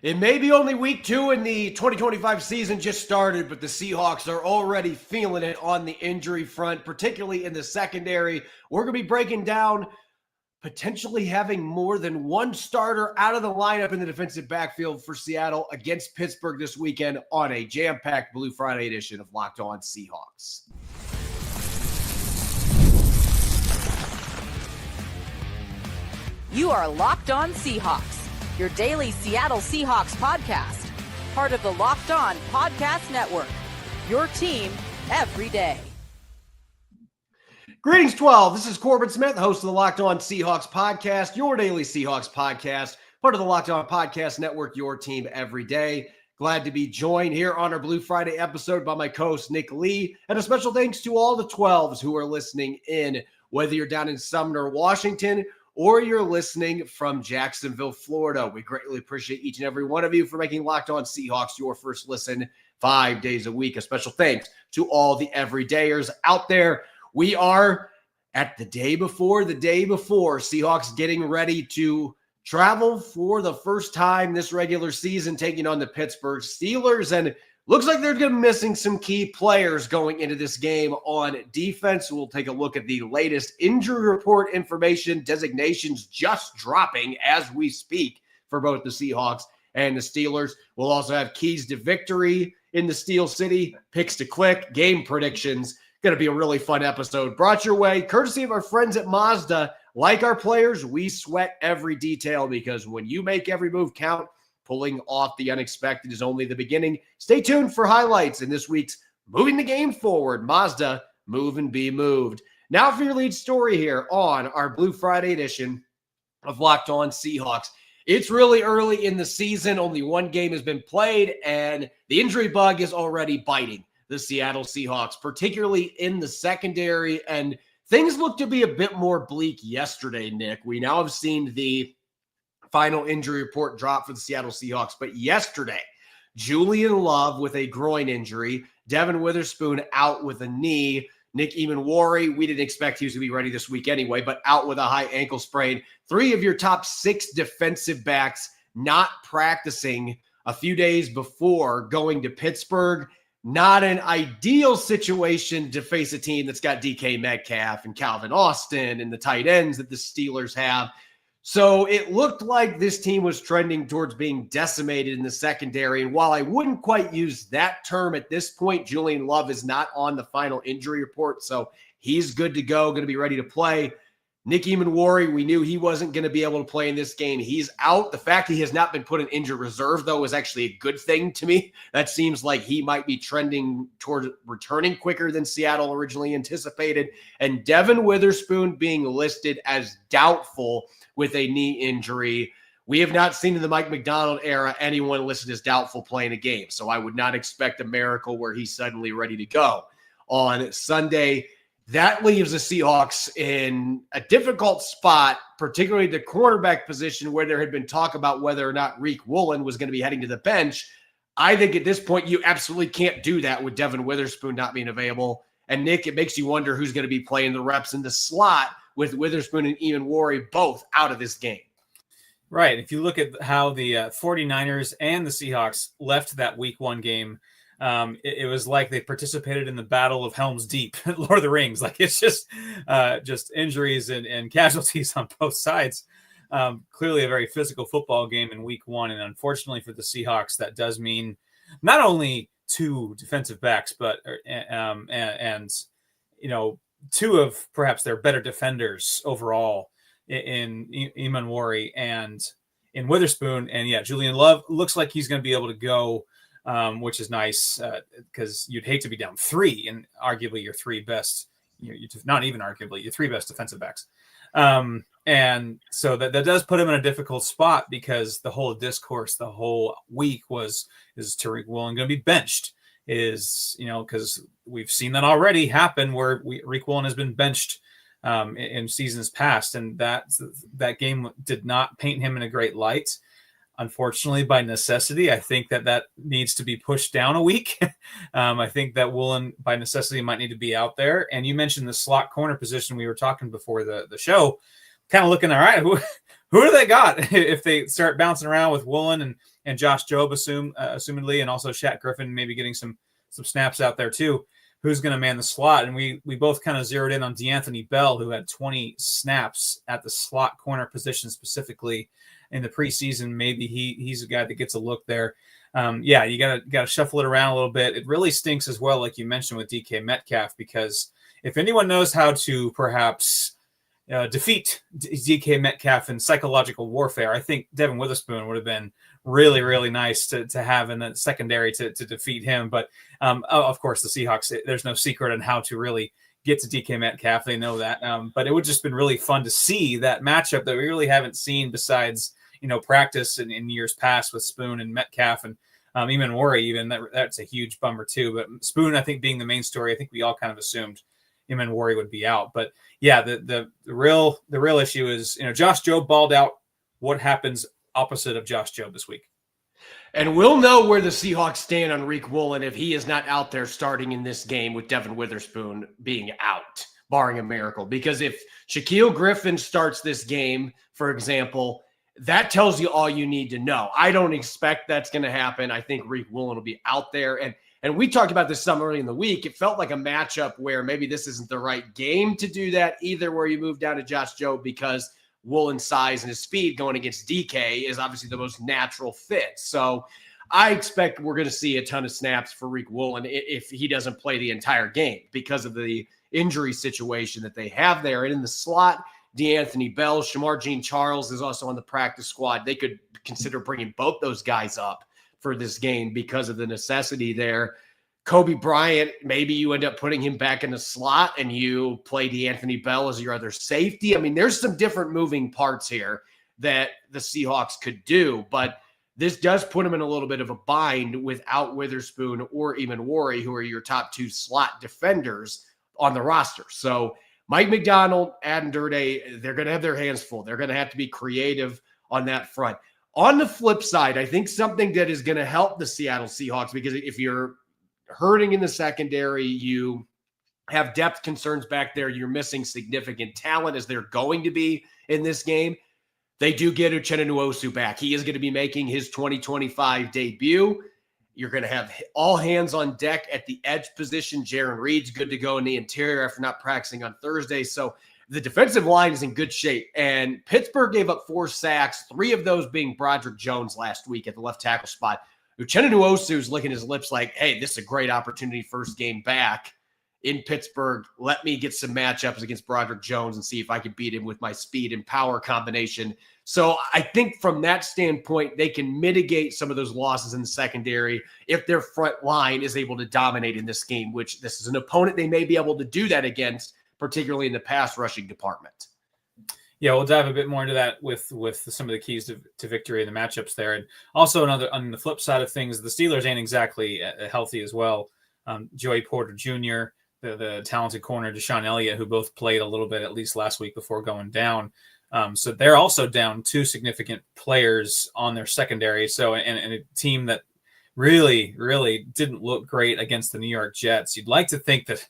It may be only week 2 and the 2025 season just started, but the Seahawks are already feeling it on the injury front, particularly in the secondary. We're going to be breaking down potentially having more than one starter out of the lineup in the defensive backfield for Seattle against Pittsburgh this weekend on a jam-packed Blue Friday edition of Locked On Seahawks. You are Locked On Seahawks, your daily Seattle Seahawks podcast, part of the Locked On Podcast Network, your team every day. Greetings, 12. This is Corbin Smith, host of the Locked On Seahawks podcast, your daily Seahawks podcast, part of the Locked On Podcast Network, your team every day. Glad to be joined here on our Blue Friday episode by my co-host, Nick Lee, and a special thanks to all the 12s who are listening in, whether you're down in Sumner, Washington, or you're listening from Jacksonville, Florida. We greatly appreciate each and every one of you for making Locked On Seahawks your first listen 5 days a week. A special thanks to all the everydayers out there. We are at the day before Seahawks getting ready to travel for the first time this regular season, taking on the Pittsburgh Steelers. And looks like they're going to be missing some key players going into this game on defense. We'll take a look at the latest injury report information, designations just dropping as we speak for both the Seahawks and the Steelers. We'll also have keys to victory in the Steel City, picks to click, game predictions. Going to be a really fun episode brought your way courtesy of our friends at Mazda. Like our players, we sweat every detail because when you make every move count, pulling off the unexpected is only the beginning. Stay tuned for highlights in this week's Moving the Game Forward. Mazda, move and be moved. Now for your lead story here on our Blue Friday edition of Locked On Seahawks. It's really early in the season. Only one game has been played, and the injury bug is already biting the Seattle Seahawks, particularly in the secondary. And things look to be a bit more bleak yesterday, Nick. We now have seen the final injury report drop for the Seattle Seahawks. But yesterday, Julian Love with a groin injury, Devon Witherspoon out with a knee, Nick Emmanwori, we didn't expect he was going to be ready this week anyway, but out with a high ankle sprain. 3 of your top 6 defensive backs not practicing a few days before going to Pittsburgh. Not an ideal situation to face a team that's got DK Metcalf and Calvin Austin and the tight ends that the Steelers have. So it looked like this team was trending towards being decimated in the secondary. And while I wouldn't quite use that term at this point, Julian Love is not on the final injury report. So he's good to go, going to be ready to play. Nick Emmanwori, we knew he wasn't going to be able to play in this game. He's out. The fact that he has not been put in injured reserve, though, is actually a good thing to me. That seems like he might be trending toward returning quicker than Seattle originally anticipated. And Devon Witherspoon being listed as doubtful with a knee injury. We have not seen in the Mike Macdonald era anyone listed as doubtful playing a game. So I would not expect a miracle where he's suddenly ready to go on Sunday. That leaves the Seahawks in a difficult spot, particularly the cornerback position where there had been talk about whether or not Reek Woolen was going to be heading to the bench. I think at this point, you absolutely can't do that with Devon Witherspoon not being available. And Nick, it makes you wonder who's going to be playing the reps in the slot with Witherspoon and Emmanwori both out of this game. Right. If you look at how the 49ers and the Seahawks left that week 1 game, it was like they participated in the Battle of Helm's Deep, Lord of the Rings. Like it's just injuries and casualties on both sides. Clearly a very physical football game in week 1. And unfortunately for the Seahawks, that does mean not only 2 defensive backs, but, and 2 of perhaps their better defenders overall in Emmanwori and in Witherspoon. And yeah, Julian Love looks like he's going to be able to go, which is nice because you'd hate to be down 3 and arguably your 3 best, not even arguably your 3 best defensive backs. And so that does put him in a difficult spot because the whole discourse the whole week is Tariq Woolen going to be benched? Because we've seen that already happen where Tariq Woolen has been benched in seasons past, and that game did not paint him in a great light. Unfortunately, by necessity, I think that needs to be pushed down a week. I think that Woolen, by necessity, might need to be out there. And you mentioned the slot corner position. We were talking before the show, kind of looking, all right, who do they got if they start bouncing around with Woolen and Josh Jobe, assumedly, and also Shaq Griffin maybe getting some snaps out there too. Who's going to man the slot? And we both kind of zeroed in on DeAnthony Bell, who had 20 snaps at the slot corner position specifically in the preseason. Maybe he's a guy that gets a look there. You gotta shuffle it around a little bit. It really stinks as well, like you mentioned with DK Metcalf, because if anyone knows how to perhaps defeat DK Metcalf in psychological warfare, I think Devon Witherspoon would have been really, really nice to have in the secondary to defeat him. But of course, the Seahawks, there's no secret on how to really get to DK Metcalf. They know that. But it would just been really fun to see that matchup that we really haven't seen besides, practice in years past with Spoon and Metcalf and Emmanwori. That's a huge bummer too. But Spoon, I think, being the main story, I think we all kind of assumed Emmanwori would be out. But yeah, the real issue is, Josh Jobe balled out. What happens opposite of Josh Jobe this week? And we'll know where the Seahawks stand on Riq Woolen if he is not out there starting in this game with Devon Witherspoon being out, barring a miracle. Because if Shaquille Griffin starts this game, for example, that tells you all you need to know. I don't expect that's going to happen. I think Riq Woolen will be out there. And we talked about this some early in the week. It felt like a matchup where maybe this isn't the right game to do that either, where you move down to Josh Jobe, because Woolen's size and his speed going against DK is obviously the most natural fit. So I expect we're going to see a ton of snaps for Riq Woolen if he doesn't play the entire game because of the injury situation that they have there. And in the slot, DeAnthony Bell, Shamar Jean-Charles is also on the practice squad. They could consider bringing both those guys up for this game because of the necessity there. Kobe Bryant, maybe you end up putting him back in the slot and you play DeAnthony Bell as your other safety. I mean, there's some different moving parts here that the Seahawks could do, but this does put them in a little bit of a bind without Witherspoon or Emmanwori, who are your top two slot defenders on the roster. So Mike Macdonald, Adam Durde, they're going to have their hands full. They're going to have to be creative on that front. On the flip side, I think something that is going to help the Seattle Seahawks, because if you're hurting in the secondary, you have depth concerns back there, you're missing significant talent as they're going to be in this game, they do get Uchenna Nwosu back. He is going to be making his 2025 debut. You're going to have all hands on deck at the edge position. Jaron Reed's good to go in the interior after not practicing on Thursday. So the defensive line is in good shape. And Pittsburgh gave up 4 sacks, 3 of those being Broderick Jones last week at the left tackle spot. Uchenna Nwosu is licking his lips like, hey, this is a great opportunity, first game back in Pittsburgh. Let me get some matchups against Broderick Jones and see if I can beat him with my speed and power combination. So I think from that standpoint, they can mitigate some of those losses in the secondary if their front line is able to dominate in this game, which this is an opponent they may be able to do that against, particularly in the pass rushing department. Yeah, we'll dive a bit more into that with some of the keys to victory and the matchups there. And also on the flip side of things, the Steelers ain't exactly healthy as well. Joey Porter Jr., the talented corner, Deshaun Elliott, who both played a little bit at least last week before going down. So they're also down 2 significant players on their secondary. So and a team that really, really didn't look great against the New York Jets. You'd like to think that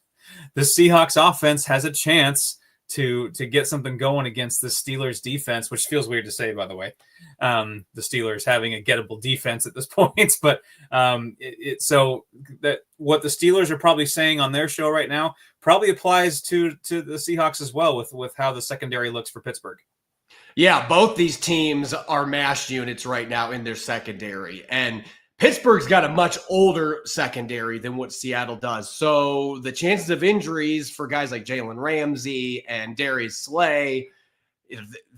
the Seahawks offense has a chance to get something going against the Steelers defense, which feels weird to say, by the way. The Steelers having a gettable defense at this point, but so that what the Steelers are probably saying on their show right now probably applies to the Seahawks as well with how the secondary looks for Pittsburgh. Yeah, both these teams are mash units right now in their secondary, and Pittsburgh's got a much older secondary than what Seattle does. So the chances of injuries for guys like Jalen Ramsey and Darius Slay,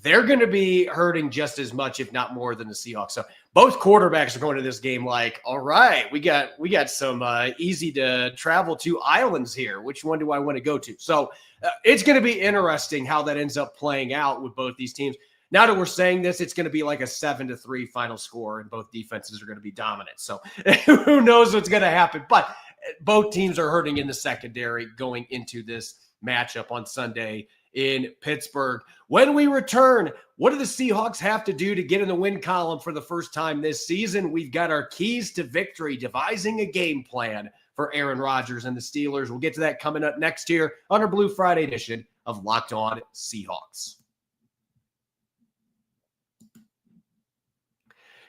they're going to be hurting just as much, if not more, than the Seahawks. So both quarterbacks are going to this game like, all right, we got some easy to travel to islands here. Which one do I want to go to? So it's going to be interesting how that ends up playing out with both these teams. Now that we're saying this, it's going to be like a 7-3 final score, and both defenses are going to be dominant. So who knows what's going to happen? But both teams are hurting in the secondary going into this matchup on Sunday in Pittsburgh. When we return, what do the Seahawks have to do to get in the win column for the first time this season? We've got our keys to victory, devising a game plan for Aaron Rodgers and the Steelers. We'll get to that coming up next here on our Blue Friday edition of Locked On Seahawks.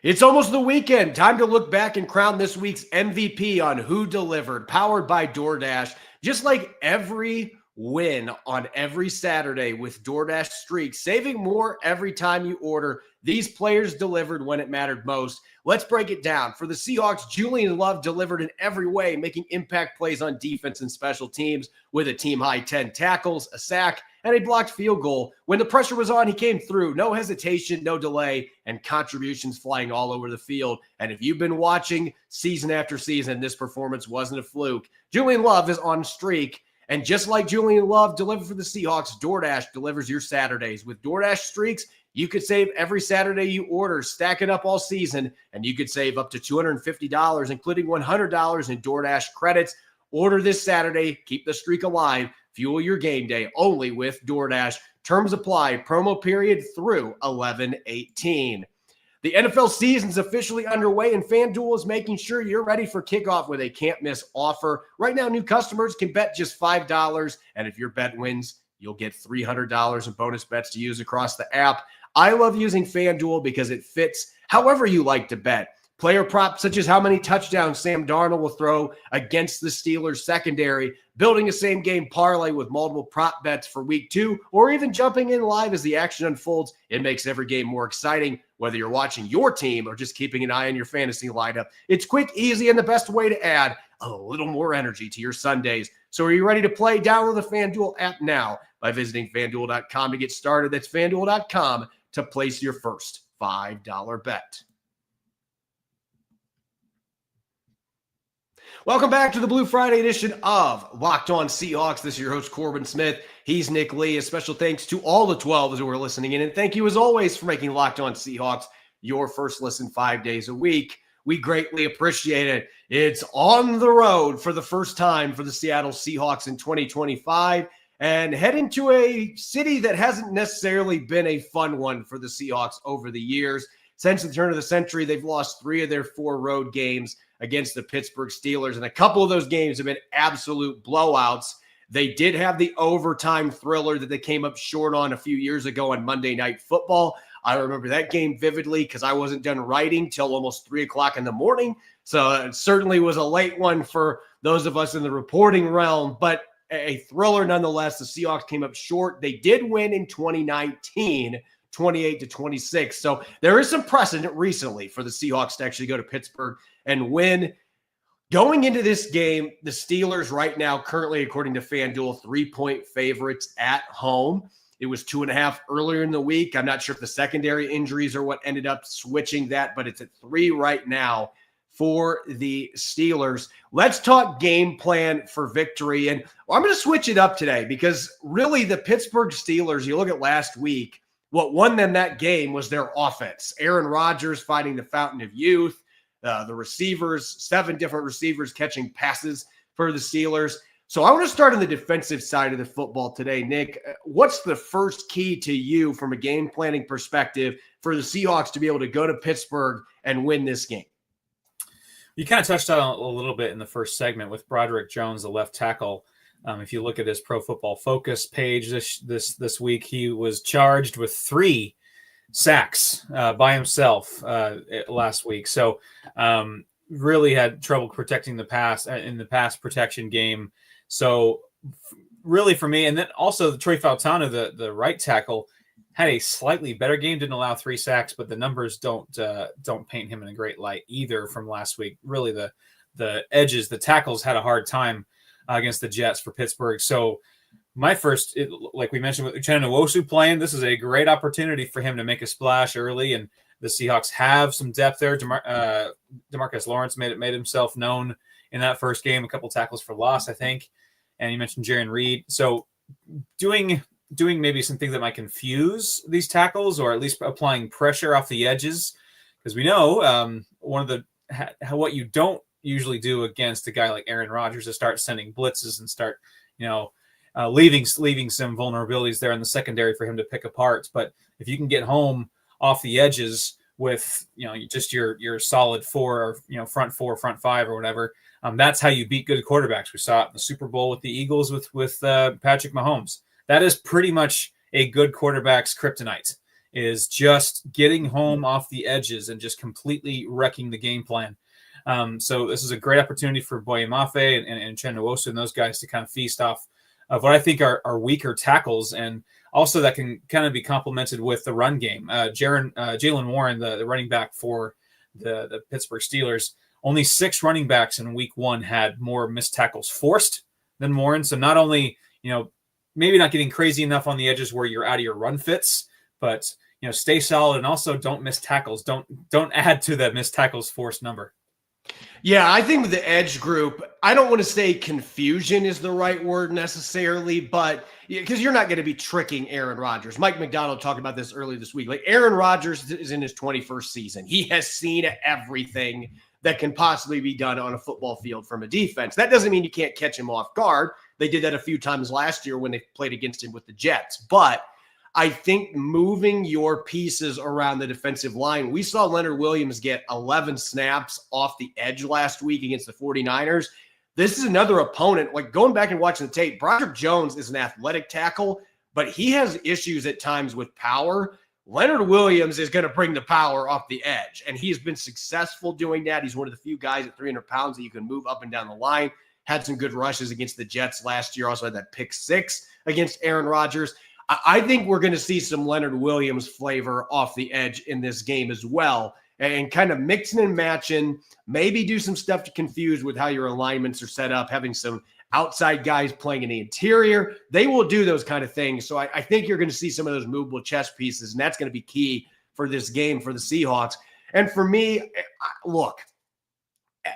It's almost the weekend. Time to look back and crown this week's MVP on Who Delivered, powered by DoorDash. Just like every win on every Saturday with DoorDash Streaks, saving more every time you order. These players delivered when it mattered most. Let's break it down. For the Seahawks, Julian Love delivered in every way, making impact plays on defense and special teams with a team-high 10 tackles, a sack, and a blocked field goal. When the pressure was on, he came through. No hesitation, no delay, and contributions flying all over the field. And if you've been watching season after season, this performance wasn't a fluke. Julian Love is on streak. And just like Julian Love delivered for the Seahawks, DoorDash delivers your Saturdays. With DoorDash Streaks, you could save every Saturday you order, stack it up all season, and you could save up to $250, including $100 in DoorDash credits. Order this Saturday. Keep the streak alive. Fuel your game day only with DoorDash. Terms apply. Promo period through 11/18. The NFL season's officially underway, and FanDuel is making sure you're ready for kickoff with a can't-miss offer. Right now, new customers can bet just $5, and if your bet wins, you'll get $300 in bonus bets to use across the app. I love using FanDuel because it fits however you like to bet. Player props such as how many touchdowns Sam Darnold will throw against the Steelers secondary, building a same-game parlay with multiple prop bets for week 2, or even jumping in live as the action unfolds. It makes every game more exciting, whether you're watching your team or just keeping an eye on your fantasy lineup. It's quick, easy, and the best way to add a little more energy to your Sundays. So are you ready to play? Download the FanDuel app now by visiting FanDuel.com to get started. That's FanDuel.com to place your first $5 bet. Welcome back to the Blue Friday edition of Locked On Seahawks. This is your host, Corbin Smith. He's Nick Lee. A special thanks to all the 12s who are listening in. And thank you, as always, for making Locked On Seahawks your first listen 5 days a week. We greatly appreciate it. It's on the road for the first time for the Seattle Seahawks in 2025 and heading to a city that hasn't necessarily been a fun one for the Seahawks over the years. Since the turn of the century, they've lost 3 of their 4 road games against the Pittsburgh Steelers, and a couple of those games have been absolute blowouts. They did have the overtime thriller that they came up short on a few years ago on Monday Night Football. I remember that game vividly because I wasn't done writing till almost 3 o'clock in the morning, so it certainly was a late one for those of us in the reporting realm, but a thriller nonetheless. The Seahawks came up short. They did win in 2019, 28-26. So there is some precedent recently for the Seahawks to actually go to Pittsburgh and win. Going into this game, the Steelers right now, currently, according to FanDuel, 3-point favorites at home. It was 2.5 earlier in the week. I'm not sure if the secondary injuries are what ended up switching that, but it's at 3 right now for the Steelers. Let's talk game plan for victory. And I'm going to switch it up today because really the Pittsburgh Steelers, you look at last week, what won them that game was their offense. Aaron Rodgers fighting the fountain of youth, the receivers, 7 different receivers catching passes for the Steelers. So I want to start on the defensive side of the football today, Nick. What's the first key to you from a game planning perspective for the Seahawks to be able to go to Pittsburgh and win this game? You kind of touched on a little bit in the first segment with Broderick Jones, the left tackle. If you look at his Pro Football Focus page this week, he was charged with 3 sacks by himself last week. So really had trouble protecting the pass in the pass protection game. So really for me, and then also Troy Fautanu, the right tackle, had a slightly better game, didn't allow 3 sacks, but the numbers don't paint him in a great light either from last week. Really the edges, the tackles had a hard time against the Jets for Pittsburgh. So my first, like we mentioned with Uchenna Nwosu playing, this is a great opportunity for him to make a splash early, and the Seahawks have some depth there. DeMarcus Lawrence made himself known in that first game, a couple tackles for loss, I think. And you mentioned Jaron Reed. So doing maybe some things that might confuse these tackles, or at least applying pressure off the edges, because we know what you don't usually do against a guy like Aaron Rodgers is start sending blitzes and start, leaving some vulnerabilities there in the secondary for him to pick apart. But if you can get home off the edges with, just your solid 4 or, front 4, front 5 or whatever, that's how you beat good quarterbacks. We saw it in the Super Bowl with the Eagles with Patrick Mahomes. That is pretty much a good quarterback's kryptonite, is just getting home off the edges and just completely wrecking the game plan. So this is a great opportunity for Boye Mafe and Chenwosu and those guys to kind of feast off of what I think are weaker tackles, and also that can kind of be complemented with the run game. Jalen Warren, the running back for the Pittsburgh Steelers, only 6 running backs in week 1 had more missed tackles forced than Warren. So not only, maybe not getting crazy enough on the edges where you're out of your run fits, but, stay solid and also don't miss tackles. Don't add to that missed tackles forced number. Yeah, I think with the edge group, I don't want to say confusion is the right word necessarily, but because you're not going to be tricking Aaron Rodgers. Mike Macdonald talked about this earlier this week. Like, Aaron Rodgers is in his 21st season. He has seen everything that can possibly be done on a football field from a defense. That doesn't mean you can't catch him off guard. They did that a few times last year when they played against him with the Jets. But I think moving your pieces around the defensive line, we saw Leonard Williams get 11 snaps off the edge last week against the 49ers. This is another opponent, like going back and watching the tape, Broderick Jones is an athletic tackle, but he has issues at times with power. Leonard Williams is going to bring the power off the edge, and he has been successful doing that. He's one of the few guys at 300 pounds that you can move up and down the line. Had some good rushes against the Jets last year. Also had that pick 6 against Aaron Rodgers. I think we're going to see some Leonard Williams flavor off the edge in this game as well, and kind of mixing and matching, maybe do some stuff to confuse with how your alignments are set up, having some outside guys playing in the interior. They will do those kind of things. So I think you're going to see some of those movable chess pieces, and that's going to be key for this game for the Seahawks. And for me, look,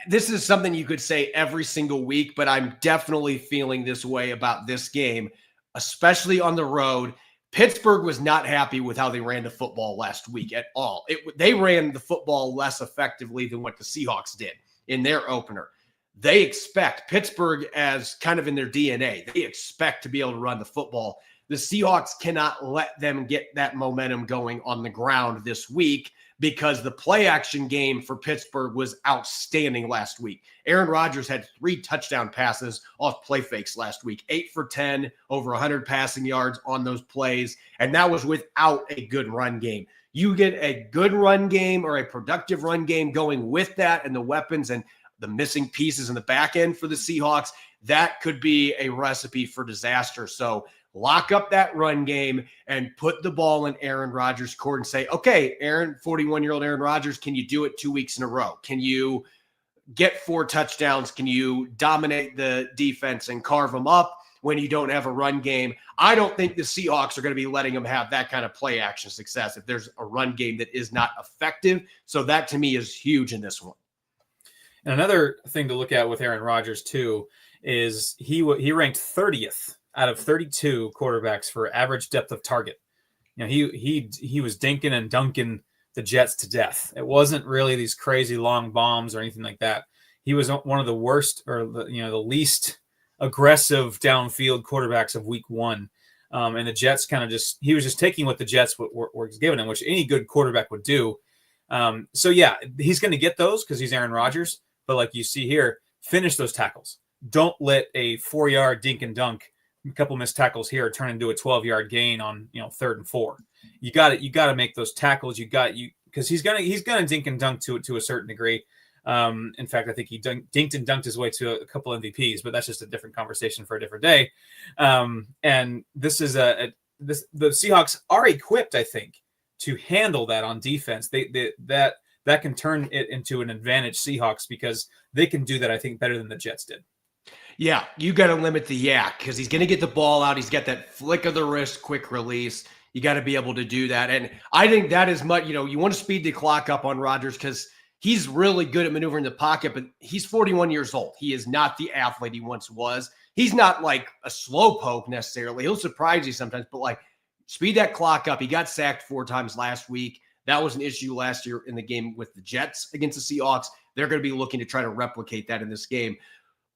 this is something you could say every single week, but I'm definitely feeling this way about this game, especially on the road. Pittsburgh was not happy with how they ran the football last week at all. They ran the football less effectively than what the Seahawks did in their opener. They expect Pittsburgh, as kind of in their DNA, they expect to be able to run the football. The Seahawks cannot let them get that momentum going on the ground this week, because the play action game for Pittsburgh was outstanding last week. Aaron Rodgers had 3 touchdown passes off play fakes last week, 8 for 10, over 100 passing yards on those plays, and that was without a good run game. You get a good run game or a productive run game going with that, and the weapons and the missing pieces in the back end for the Seahawks, that could be a recipe for disaster. So lock up that run game and put the ball in Aaron Rodgers' court and say, okay, Aaron, 41-year-old Aaron Rodgers, can you do it 2 weeks in a row? Can you get 4 touchdowns? Can you dominate the defense and carve them up when you don't have a run game? I don't think the Seahawks are going to be letting them have that kind of play action success if there's a run game that is not effective. So that to me is huge in this one. And another thing to look at with Aaron Rodgers too is he ranked 30th out of 32 quarterbacks for average depth of target. He was dinking and dunking the Jets to death. It wasn't really these crazy long bombs or anything like that. He was one of the worst, or the least aggressive downfield quarterbacks of week 1. And the Jets he was just taking what the Jets were giving him, which any good quarterback would do. So yeah, he's going to get those because he's Aaron Rodgers. But like you see here, finish those tackles. Don't let a 4-yard dink and dunk, a couple missed tackles here, turn into a 12-yard gain on 3rd and 4. You got to make those tackles. Because he's gonna dink and dunk to a certain degree. In fact, I think he dinked and dunked his way to a couple MVPs, but that's just a different conversation for a different day. And this is the Seahawks are equipped, I think, to handle that on defense. That can turn it into an advantage Seahawks, because they can do that, I think, better than the Jets did. Yeah, you got to limit the yak because he's going to get the ball out. He's got that flick of the wrist, quick release. You got to be able to do that. And I think that is much, you want to speed the clock up on Rodgers because he's really good at maneuvering the pocket, but he's 41 years old. He is not the athlete he once was. He's not like a slow poke necessarily. He'll surprise you sometimes, but speed that clock up. He got sacked 4 times last week. That was an issue last year in the game with the Jets against the Seahawks. They're going to be looking to try to replicate that in this game.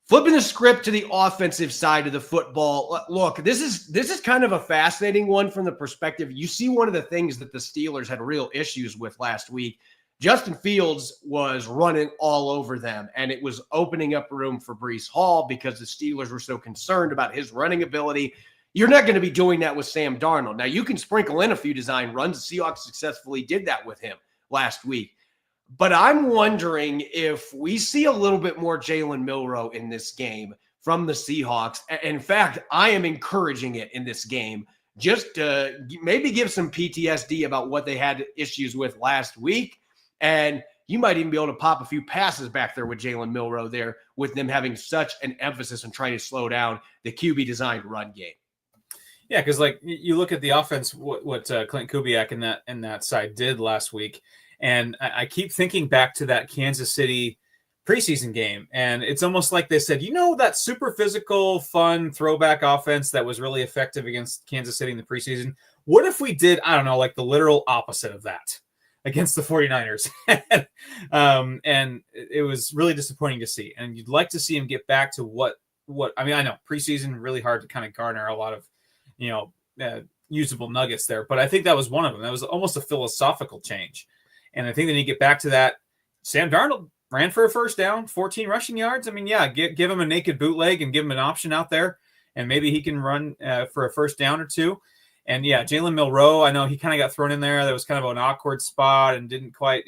Flipping the script to the offensive side of the football. Look, this is kind of a fascinating one from the perspective. You see one of the things that the Steelers had real issues with last week. Justin Fields was running all over them, and it was opening up room for Breece Hall because the Steelers were so concerned about his running ability. You're not going to be doing that with Sam Darnold. Now, you can sprinkle in a few design runs. The Seahawks successfully did that with him last week. But I'm wondering if we see a little bit more Jalen Milroe in this game from the Seahawks. In fact, I am encouraging it in this game just to maybe give some PTSD about what they had issues with last week. And you might even be able to pop a few passes back there with Jalen Milroe there, with them having such an emphasis on trying to slow down the QB-designed run game. Yeah, because like you look at the offense, what Clint Kubiak in that side did last week, and I keep thinking back to that Kansas City preseason game, and it's almost like they said, that super physical, fun throwback offense that was really effective against Kansas City in the preseason. What if we did, I don't know, like the literal opposite of that against the 49ers? And it was really disappointing to see. And you'd like to see him get back to what I mean, I know preseason really hard to kind of garner a lot of, usable nuggets there, but I think that was one of them. That was almost a philosophical change. And I think they need to get back to that. Sam Darnold ran for a first down, 14 rushing yards. I mean, yeah, give him a naked bootleg and give him an option out there, and maybe he can run for a first down or two. And yeah, Jalen Milroe, I know he kind of got thrown in there. That was kind of an awkward spot and didn't quite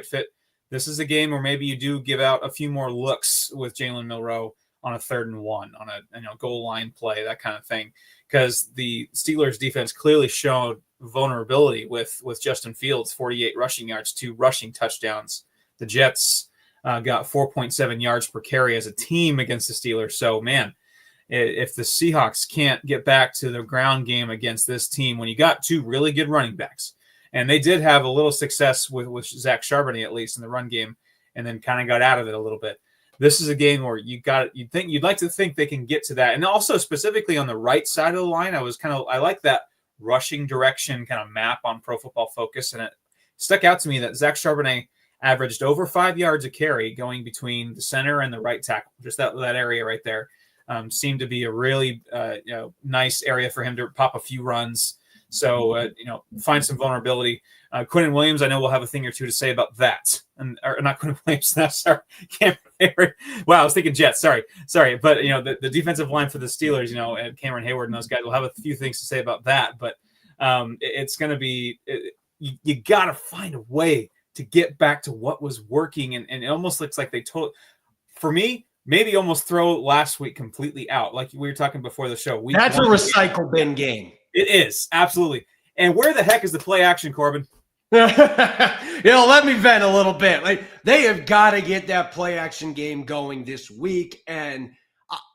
fit. This is a game where maybe you do give out a few more looks with Jalen Milroe on a 3rd and 1, on a goal line play, that kind of thing, because the Steelers defense clearly showed vulnerability with Justin Fields, 48 rushing yards, 2 rushing touchdowns. The Jets got 4.7 yards per carry as a team against the Steelers. So, man, if the Seahawks can't get back to the ground game against this team, when you got 2 really good running backs, and they did have a little success with Zach Charbonnet, at least in the run game, and then kind of got out of it a little bit. This is a game where you'd like to think they can get to that. And also specifically on the right side of the line, I like that rushing direction kind of map on Pro Football Focus. And it stuck out to me that Zach Charbonnet averaged over 5 yards a carry going between the center and the right tackle. Just that area right there seemed to be a really nice area for him to pop a few runs. So, find some vulnerability. Quinnen Williams, I know we'll have a thing or two to say about that. Or not Quinnen Williams, no, sorry. Wow, I was thinking Jets, sorry. But, the defensive line for the Steelers, and Cameron Hayward and those guys will have a few things to say about that. But it's going to be you got to find a way to get back to what was working. And it almost looks like for me, maybe almost throw last week completely out. Like we were talking before the show. That's a recycle bin game. It is, absolutely. And where the heck is the play action, Corbin? Let me vent a little bit. Like, they have got to get that play action game going this week. And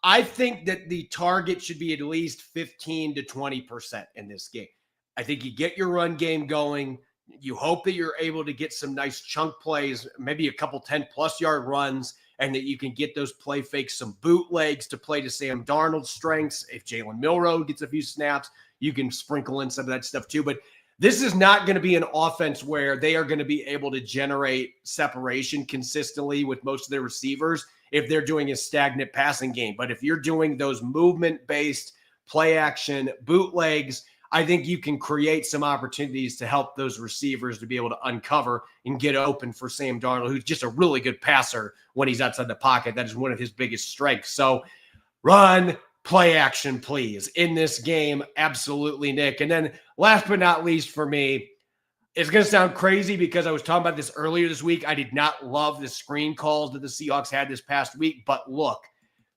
I think that the target should be at least 15 to 20% in this game. I think you get your run game going. You hope that you're able to get some nice chunk plays, maybe a couple 10-plus yard runs, and that you can get those play fakes, some bootlegs to play to Sam Darnold's strengths. If Jalen Milroe gets a few snaps, you can sprinkle in some of that stuff too. But this is not going to be an offense where they are going to be able to generate separation consistently with most of their receivers if they're doing a stagnant passing game. But if you're doing those movement-based play action bootlegs, I think you can create some opportunities to help those receivers to be able to uncover and get open for Sam Darnold, who's just a really good passer when he's outside the pocket. That is one of his biggest strengths. So run, play action, please, in this game. Absolutely, Nick. And then last but not least for me, it's going to sound crazy because I was talking about this earlier this week. I did not love the screen calls that the Seahawks had this past week, but look,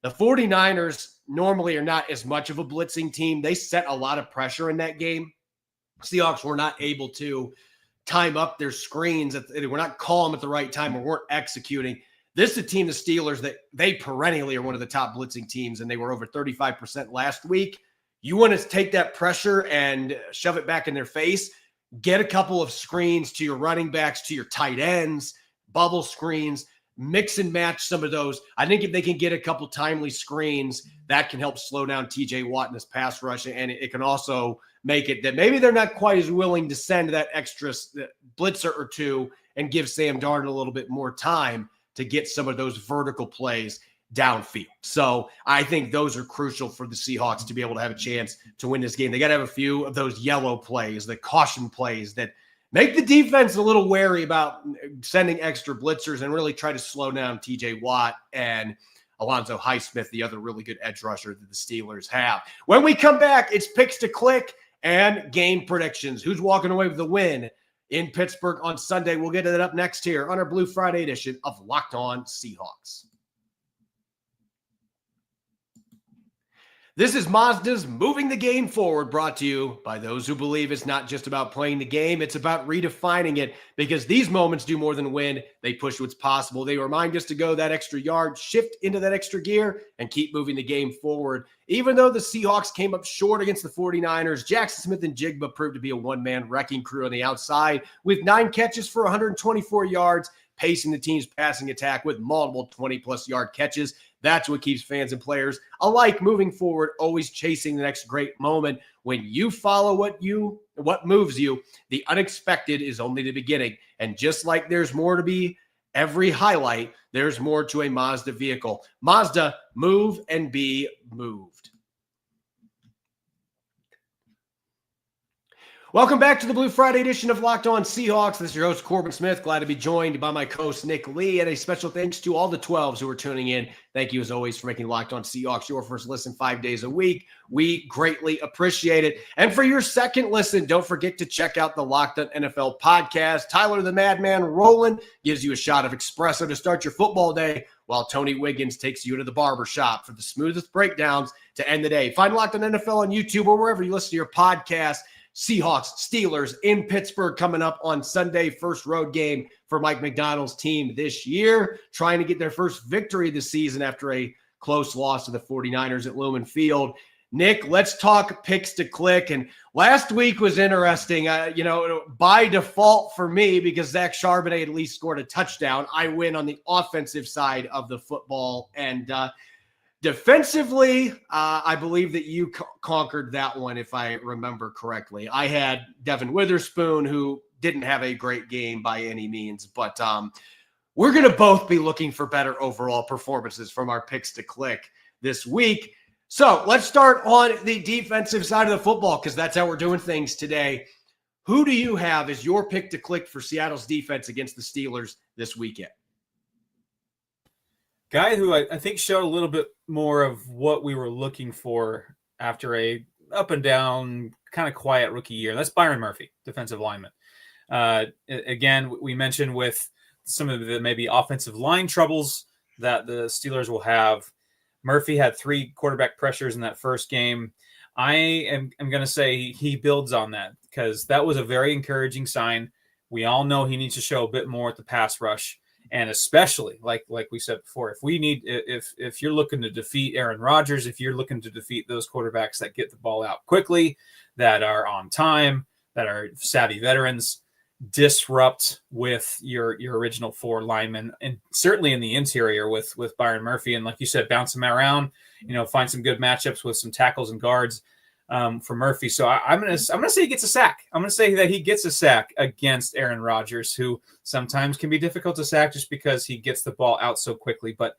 the 49ers normally are not as much of a blitzing team. They set a lot of pressure in that game. Seahawks were not able to time up their screens. They were not calling at the right time or weren't executing. This is a team, the Steelers, that they perennially are one of the top blitzing teams, and they were over 35% last week. You want to take that pressure and shove it back in their face, get a couple of screens to your running backs, to your tight ends, bubble screens, mix and match some of those. I think if they can get a couple timely screens, that can help slow down TJ Watt in his pass rush, and it can also make it that maybe they're not quite as willing to send that extra blitzer or two and give Sam Darnold a little bit more time to get some of those vertical plays downfield. So I think those are crucial for the Seahawks to be able to have a chance to win this game. They got to have a few of those yellow plays, the caution plays that make the defense a little wary about sending extra blitzers and really try to slow down TJ Watt. And Alonzo Highsmith, the other really good edge rusher that the Steelers have. When we come back, it's picks to click and game predictions. Who's walking away with the win in Pittsburgh on Sunday? We'll get to that up next here on our Blue Friday edition of Locked On Seahawks. This is Mazda's Moving the Game Forward, brought to you by those who believe it's not just about playing the game, it's about redefining it, because these moments do more than win. They push what's possible. They remind us to go that extra yard, shift into that extra gear, and keep moving the game forward. Even though the Seahawks came up short against the 49ers, Jackson Smith and Jigba proved to be a one-man wrecking crew on the outside with 9 catches for 124 yards, pacing the team's passing attack with multiple 20-plus yard catches. That's what keeps fans and players alike moving forward, always chasing the next great moment. When you follow what moves you, the unexpected is only the beginning. And just like there's more to be every highlight, there's more to a Mazda vehicle. Mazda, move and be moved. Welcome back to the Blue Friday edition of Locked On Seahawks. This is your host, Corbin Smith. Glad to be joined by my co-host, Nick Lee. And a special thanks to all the 12s who are tuning in. Thank you, as always, for making Locked On Seahawks your first listen 5 days a week. We greatly appreciate it. And for your second listen, don't forget to check out the Locked On NFL podcast. Tyler the Madman Rowland gives you a shot of espresso to start your football day, while Tony Wiggins takes you to the barber shop for the smoothest breakdowns to end the day. Find Locked On NFL on YouTube or wherever you listen to your podcast. Seahawks, Steelers in Pittsburgh coming up on Sunday. First road game for Mike Macdonald's team this year, trying to get their first victory this season after a close loss to the 49ers at Lumen Field. Nick, let's talk picks to click. And last week was interesting, by default for me, because Zach Charbonnet at least scored a touchdown. I win on the offensive side of the football. And defensively, I believe that you conquered that one, if I remember correctly. I had Devon Witherspoon, who didn't have a great game by any means, but we're going to both be looking for better overall performances from our picks to click this week. So let's start on the defensive side of the football, because that's how we're doing things today. Who do you have as your pick to click for Seattle's defense against the Steelers this weekend? Guy who I think showed a little bit more of what we were looking for after a up and down, kind of quiet rookie year. That's Byron Murphy, defensive lineman. Again, we mentioned with some of the maybe offensive line troubles that the Steelers will have. Murphy had 3 quarterback pressures in that first game. I'm going to say he builds on that, because that was a very encouraging sign. We all know he needs to show a bit more at the pass rush. And especially, like we said before, if you're looking to defeat Aaron Rodgers, if you're looking to defeat those quarterbacks that get the ball out quickly, that are on time, that are savvy veterans, disrupt with your original 4 linemen, and certainly in the interior with Byron Murphy. And like you said, bounce him around, find some good matchups with some tackles and guards for Murphy. So I'm gonna say he gets a sack. I'm gonna say that he gets a sack against Aaron Rodgers, who sometimes can be difficult to sack just because he gets the ball out so quickly. But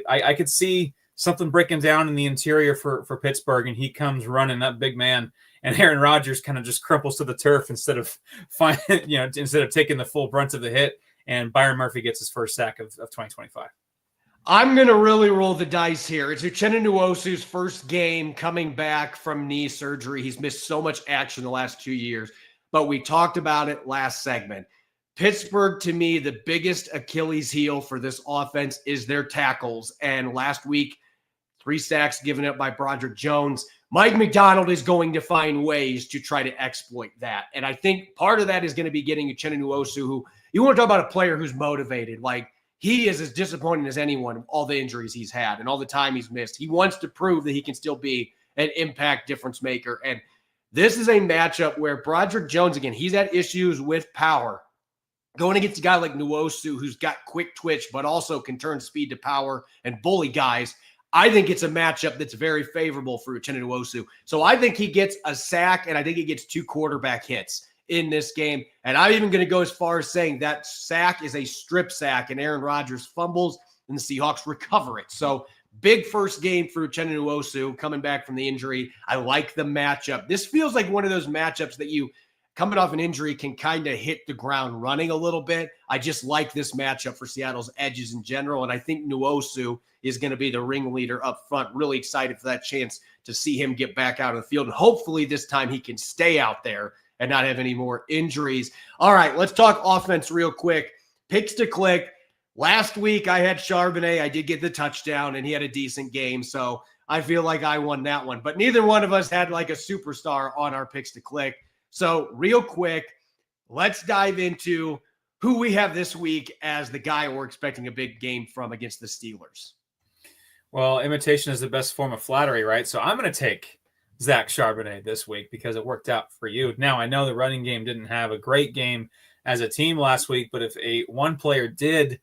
I could see something breaking down in the interior for Pittsburgh, and he comes running, that big man, and Aaron Rodgers kind of just crumples to the turf instead of taking the full brunt of the hit. And Byron Murphy gets his first sack of 2025. I'm going to really roll the dice here. It's Uchenna Nwosu's first game coming back from knee surgery. He's missed so much action the last 2 years, but we talked about it last segment. Pittsburgh, to me, the biggest Achilles heel for this offense is their tackles. And last week, 3 sacks given up by Broderick Jones. Mike Macdonald is going to find ways to try to exploit that. And I think part of that is going to be getting Uchenna Nwosu, who, you want to talk about a player who's motivated. Like, he is as disappointing as anyone, all the injuries he's had and all the time he's missed. He wants to prove that he can still be an impact difference maker. And this is a matchup where Broderick Jones, again, he's had issues with power. Going against a guy like Nwosu, who's got quick twitch, but also can turn speed to power and bully guys, I think it's a matchup that's very favorable for Uchenna Nwosu. So I think he gets a sack, and I think he gets 2 quarterback hits in this game. And I'm even going to go as far as saying that sack is a strip sack, and Aaron Rodgers fumbles and the Seahawks recover it. So big first game for Uchenna Nwosu coming back from the injury. I like the matchup. This feels like one of those matchups that you coming off an injury, can kind of hit the ground running a little bit. I just like this matchup for Seattle's edges in general, and I think Nwosu is going to be the ringleader up front. Really excited for that chance to see him get back out of the field, and hopefully this time he can stay out there and not have any more injuries. All right, let's talk offense real quick. Picks to click. Last week I had Charbonnet. I did get the touchdown, and he had a decent game, so I feel like I won that one. But neither one of us had like a superstar on our picks to click. So real quick, let's dive into who we have this week as the guy we're expecting a big game from against the Steelers. Well, imitation is the best form of flattery, right? So I'm going to take Zach Charbonnet this week because it worked out for you. Now, I know the running game didn't have a great game as a team last week, but if one player did,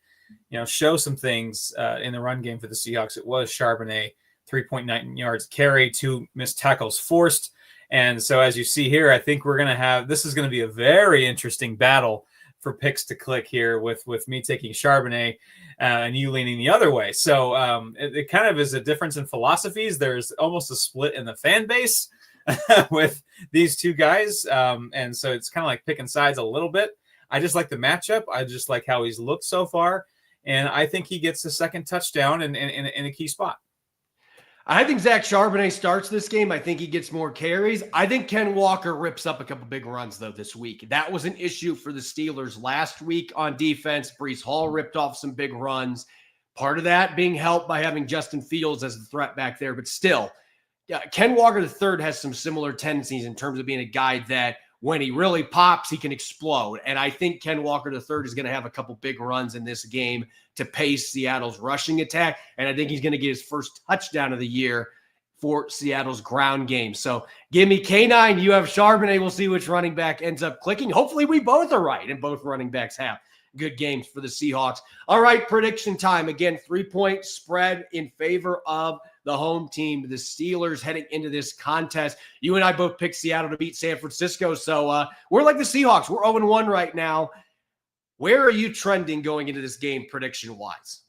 show some things in the run game for the Seahawks, it was Charbonnet. 3.9 yards carry, 2 missed tackles forced. And so as you see here, I think this is going to be a very interesting battle for picks to click here with me taking Charbonnet and you leaning the other way. So it kind of is a difference in philosophies. There's almost a split in the fan base with these two guys. And so it's kind of like picking sides a little bit. I just like the matchup. I just like how he's looked so far. And I think he gets the second touchdown in a key spot. I think Zach Charbonnet starts this game. I think he gets more carries. I think Ken Walker rips up a couple big runs, though, this week. That was an issue for the Steelers last week on defense. Breece Hall ripped off some big runs. Part of that being helped by having Justin Fields as the threat back there. But still, Ken Walker III has some similar tendencies in terms of being a guy that when he really pops, he can explode. And I think Ken Walker III is going to have a couple big runs in this game to pace Seattle's rushing attack. And I think he's going to get his first touchdown of the year for Seattle's ground game. So give me K9. You have Charbonnet. We'll see which running back ends up clicking. Hopefully we both are right and both running backs have good games for the Seahawks. All right, prediction time. Again, 3-point spread in favor of the home team, the Steelers, heading into this contest. You and I both picked Seattle to beat San Francisco. So we're like the Seahawks. We're 0-1 right now. Where are you trending going into this game prediction-wise?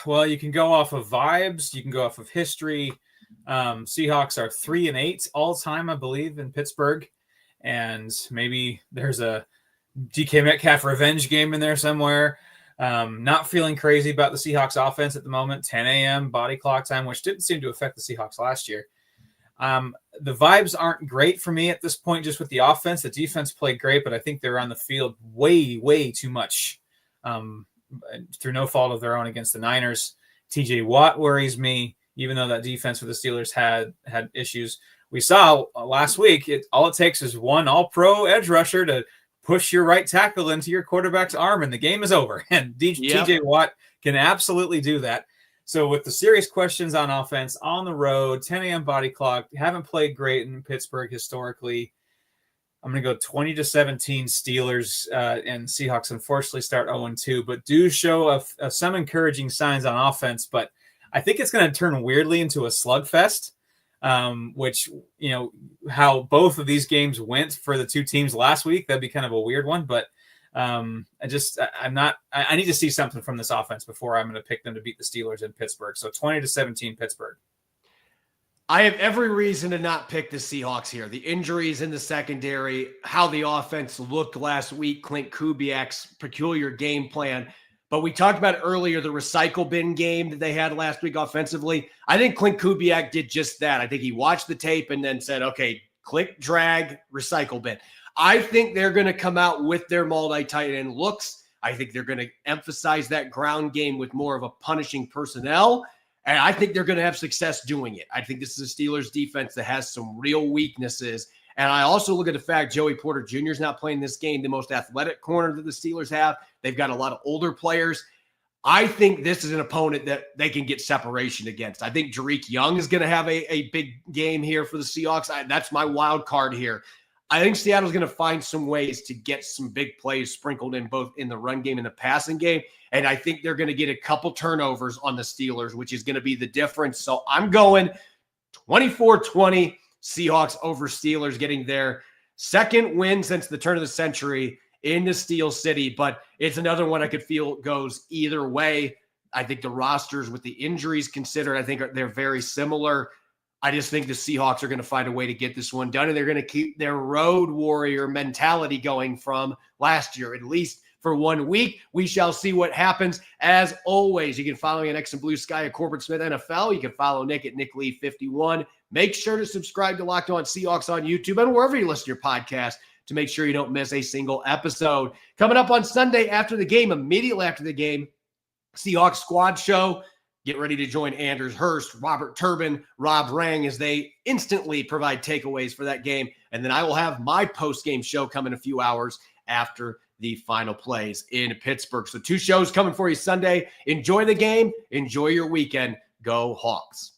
Well, you can go off of vibes. You can go off of history. Seahawks are 3-8 all-time, I believe, in Pittsburgh. And maybe there's a DK Metcalf revenge game in there somewhere. Not feeling crazy about the Seahawks offense at the moment. 10 a.m. body clock time, which didn't seem to affect the Seahawks last year. The vibes aren't great for me at this point, just with the offense. The defense played great, but I think they're on the field way, way too much through no fault of their own against the Niners. TJ Watt worries me, even though that defense for the Steelers had issues. We saw last week, all it takes is one all-pro edge rusher to push your right tackle into your quarterback's arm, and the game is over. And TJ Watt can absolutely do that. So with the serious questions on offense, on the road, 10 a.m. body clock, haven't played great in Pittsburgh historically. I'm going to go 20-17 Steelers, and Seahawks unfortunately start 0-2, but do show some encouraging signs on offense. But I think it's going to turn weirdly into a slugfest, which, how both of these games went for the two teams last week. That'd be kind of a weird one, but I need to see something from this offense before I'm going to pick them to beat the Steelers in Pittsburgh. So 20-17 Pittsburgh. I have every reason to not pick the Seahawks here. The injuries in the secondary, how the offense looked last week, Clint Kubiak's peculiar game plan. But we talked about earlier the recycle bin game that they had last week offensively. I think Clint Kubiak did just that. I think he watched the tape and then said, okay, click, drag, recycle bin. I think they're going to come out with their multi-tight end looks. I think they're going to emphasize that ground game with more of a punishing personnel. And I think they're going to have success doing it. I think this is a Steelers defense that has some real weaknesses. And I also look at the fact Joey Porter Jr. is not playing this game, the most athletic corner that the Steelers have. They've got a lot of older players. I think this is an opponent that they can get separation against. I think Jerick Young is going to have a big game here for the Seahawks. That's my wild card here. I think Seattle's going to find some ways to get some big plays sprinkled in both in the run game and the passing game. And I think they're going to get a couple turnovers on the Steelers, which is going to be the difference. So I'm going 24-20 Seahawks over Steelers, getting their second win since the turn of the century in the Steel City. But it's another one I could feel goes either way. I think the rosters with the injuries considered, I think they're very similar. I just think the Seahawks are going to find a way to get this one done, and they're going to keep their road warrior mentality going from last year, at least for 1 week. We shall see what happens. As always, you can follow me on X and Blue Sky at Corbin Smith NFL. You can follow Nick at Nick Lee 51. Make sure to subscribe to Locked On Seahawks on YouTube and wherever you listen to your podcast to make sure you don't miss a single episode. Coming up on Sunday after the game, immediately after the game, Seahawks Squad Show. Get ready to join Anders Hurst, Robert Turbin, Rob Rang as they instantly provide takeaways for that game. And then I will have my post-game show come in a few hours after the final plays in Pittsburgh. So 2 shows coming for you Sunday. Enjoy the game. Enjoy your weekend. Go Hawks.